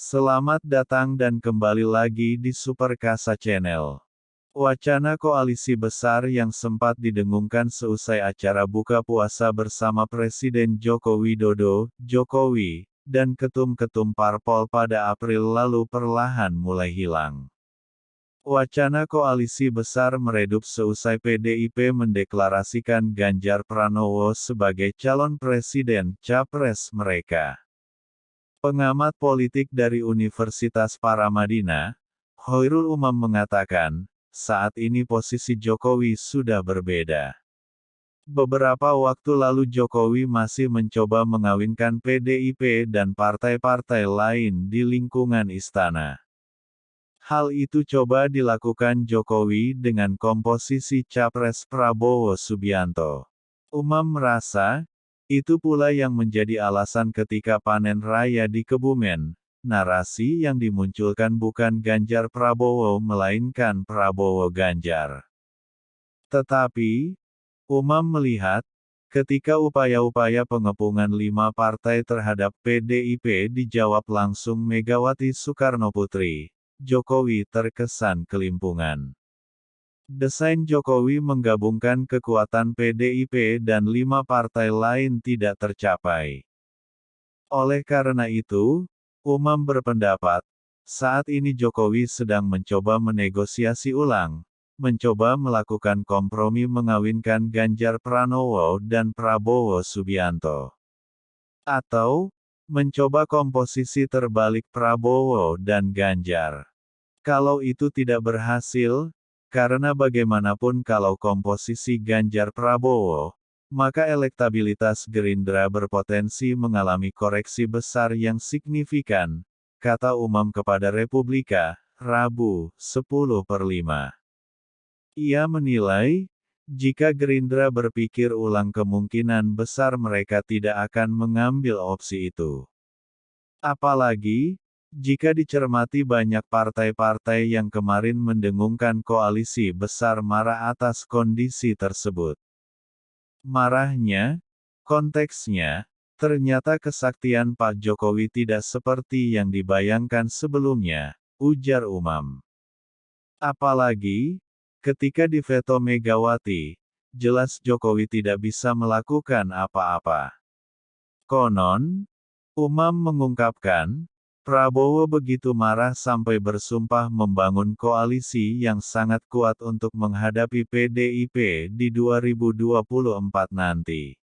Selamat datang dan kembali lagi di Superkasa Channel. Wacana koalisi besar yang sempat didengungkan seusai acara buka puasa bersama Presiden Joko Widodo, Jokowi, dan ketum-ketum parpol pada April lalu perlahan mulai hilang. Wacana koalisi besar meredup seusai PDIP mendeklarasikan Ganjar Pranowo sebagai calon presiden capres mereka. Pengamat politik dari Universitas Paramadina, Hoirul Umam mengatakan, saat ini posisi Jokowi sudah berbeda. Beberapa waktu lalu Jokowi masih mencoba mengawinkan PDIP dan partai-partai lain di lingkungan istana. Hal itu coba dilakukan Jokowi dengan komposisi Capres Prabowo Subianto. Umam merasa, itu pula yang menjadi alasan ketika panen raya di Kebumen, narasi yang dimunculkan bukan Ganjar Prabowo melainkan Prabowo Ganjar. Tetapi, Umam melihat, ketika upaya-upaya pengepungan 5 partai terhadap PDIP dijawab langsung Megawati Soekarnoputri, Jokowi terkesan kelimpungan. Desain Jokowi menggabungkan kekuatan PDIP dan 5 partai lain tidak tercapai. Oleh karena itu, Umam berpendapat, saat ini Jokowi sedang mencoba menegosiasi ulang, mencoba melakukan kompromi mengawinkan Ganjar Pranowo dan Prabowo Subianto. Atau, mencoba komposisi terbalik Prabowo dan Ganjar. Kalau itu tidak berhasil, karena bagaimanapun kalau komposisi Ganjar Prabowo, maka elektabilitas Gerindra berpotensi mengalami koreksi besar yang signifikan, kata Umam kepada Republika, Rabu, 10/5. Ia menilai, jika Gerindra berpikir ulang kemungkinan besar mereka tidak akan mengambil opsi itu. Apalagi, jika dicermati banyak partai-partai yang kemarin mendengungkan koalisi besar marah atas kondisi tersebut. Marahnya, konteksnya, ternyata kesaktian Pak Jokowi tidak seperti yang dibayangkan sebelumnya, ujar Umam. Apalagi, ketika diveto Megawati, jelas Jokowi tidak bisa melakukan apa-apa. Konon, Umam mengungkapkan, Prabowo begitu marah sampai bersumpah membangun koalisi yang sangat kuat untuk menghadapi PDIP di 2024 nanti.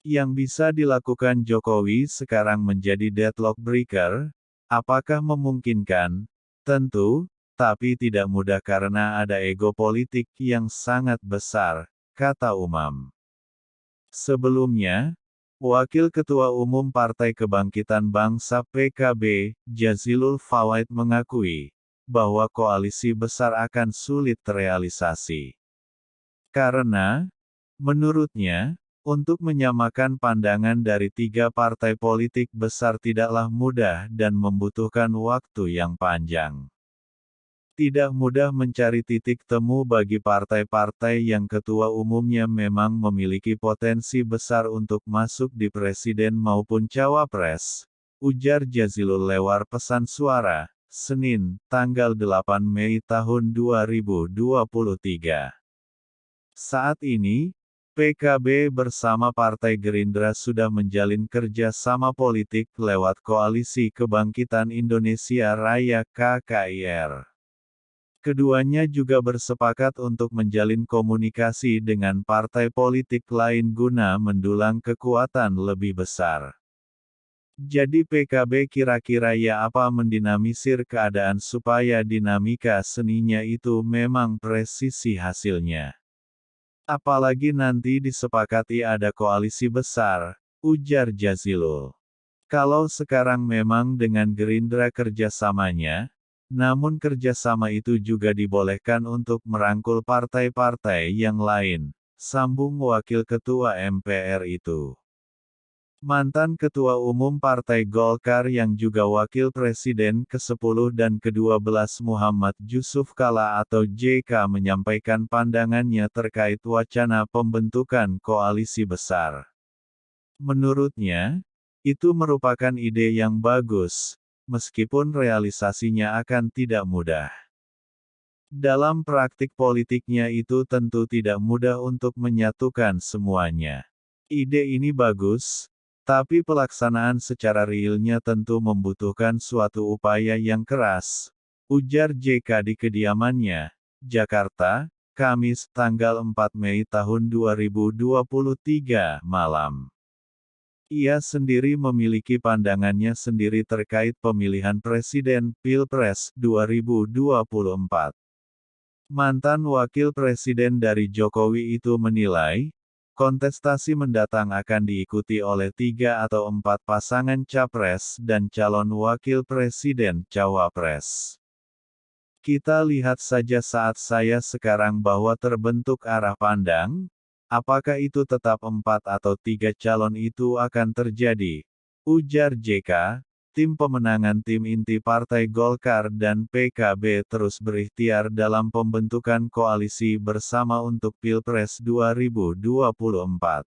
Yang bisa dilakukan Jokowi sekarang menjadi deadlock breaker, apakah memungkinkan? Tentu, tapi tidak mudah karena ada ego politik yang sangat besar, kata Umam. Sebelumnya, Wakil Ketua Umum Partai Kebangkitan Bangsa (PKB), Jazilul Fawait mengakui, bahwa koalisi besar akan sulit terrealisasi. Karena, menurutnya, untuk menyamakan pandangan dari 3 partai politik besar tidaklah mudah dan membutuhkan waktu yang panjang. Tidak mudah mencari titik temu bagi partai-partai yang ketua umumnya memang memiliki potensi besar untuk masuk di presiden maupun cawapres, ujar Jazilul lewat pesan suara, Senin, tanggal 8 Mei tahun 2023. Saat ini, PKB bersama Partai Gerindra sudah menjalin kerja sama politik lewat Koalisi Kebangkitan Indonesia Raya (KKIR). Keduanya juga bersepakat untuk menjalin komunikasi dengan partai politik lain guna mendulang kekuatan lebih besar. Jadi PKB kira-kira ya apa mendinamisir keadaan supaya dinamika seninya itu memang presisi hasilnya. Apalagi nanti disepakati ada koalisi besar, ujar Jazilul. Kalau sekarang memang dengan Gerindra kerjasamanya, namun kerjasama itu juga dibolehkan untuk merangkul partai-partai yang lain, sambung Wakil Ketua MPR itu. Mantan Ketua Umum Partai Golkar yang juga Wakil Presiden ke-10 dan ke-12 Muhammad Jusuf Kalla atau JK menyampaikan pandangannya terkait wacana pembentukan koalisi besar. Menurutnya, itu merupakan ide yang bagus, meskipun realisasinya akan tidak mudah. Dalam praktik politiknya itu tentu tidak mudah untuk menyatukan semuanya. Ide ini bagus, tapi pelaksanaan secara realnya tentu membutuhkan suatu upaya yang keras, ujar JK di kediamannya, Jakarta, Kamis, tanggal 4 Mei tahun 2023, malam. Ia sendiri memiliki pandangannya sendiri terkait pemilihan presiden, Pilpres, 2024. Mantan wakil presiden dari Jokowi itu menilai, kontestasi mendatang akan diikuti oleh 3 atau 4 pasangan capres dan calon wakil presiden cawapres. Kita lihat saja saat saya sekarang bahwa terbentuk arah pandang, apakah itu tetap 4 atau 3 calon itu akan terjadi, ujar JK. Tim pemenangan tim inti Partai Golkar dan PKB terus berikhtiar dalam pembentukan koalisi bersama untuk Pilpres 2024.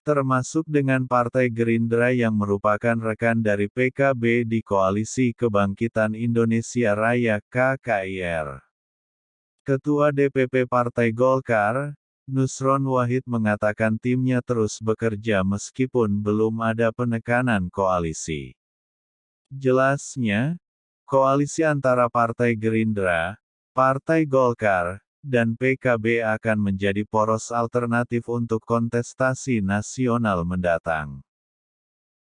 Termasuk dengan Partai Gerindra yang merupakan rekan dari PKB di Koalisi Kebangkitan Indonesia Raya (KKIR). Ketua DPP Partai Golkar, Nusron Wahid mengatakan timnya terus bekerja meskipun belum ada penekanan koalisi. Jelasnya, koalisi antara Partai Gerindra, Partai Golkar, dan PKB akan menjadi poros alternatif untuk kontestasi nasional mendatang.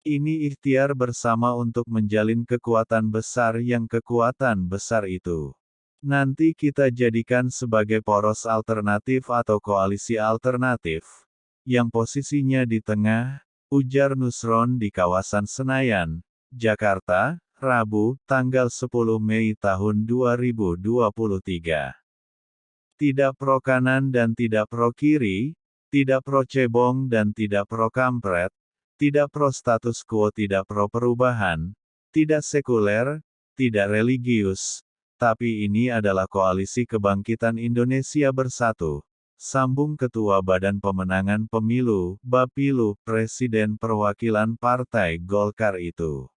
Ini ikhtiar bersama untuk menjalin kekuatan besar yang kekuatan besar itu nanti kita jadikan sebagai poros alternatif atau koalisi alternatif, yang posisinya di tengah, ujar Nusron di kawasan Senayan, Jakarta, Rabu, tanggal 10 Mei tahun 2023. Tidak pro kanan dan tidak pro kiri, tidak pro cebong dan tidak pro kampret, tidak pro status quo, tidak pro perubahan, tidak sekuler, tidak religius, tapi ini adalah koalisi kebangkitan Indonesia bersatu, sambung Ketua Badan Pemenangan Pemilu, Bapilu, Presiden Perwakilan Partai Golkar itu.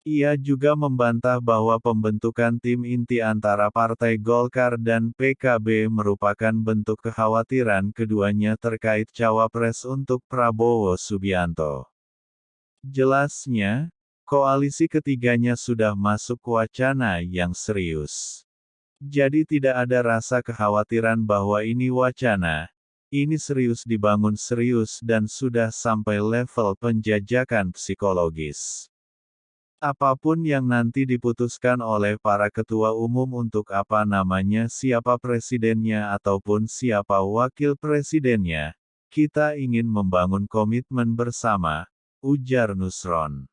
Ia juga membantah bahwa pembentukan tim inti antara Partai Golkar dan PKB merupakan bentuk kekhawatiran keduanya terkait cawapres untuk Prabowo Subianto. Jelasnya, koalisi ketiganya sudah masuk wacana yang serius. Jadi tidak ada rasa kekhawatiran bahwa ini wacana, ini serius dibangun serius dan sudah sampai level penjajakan psikologis. Apapun yang nanti diputuskan oleh para ketua umum untuk siapa presidennya ataupun siapa wakil presidennya, kita ingin membangun komitmen bersama, ujar Nusron.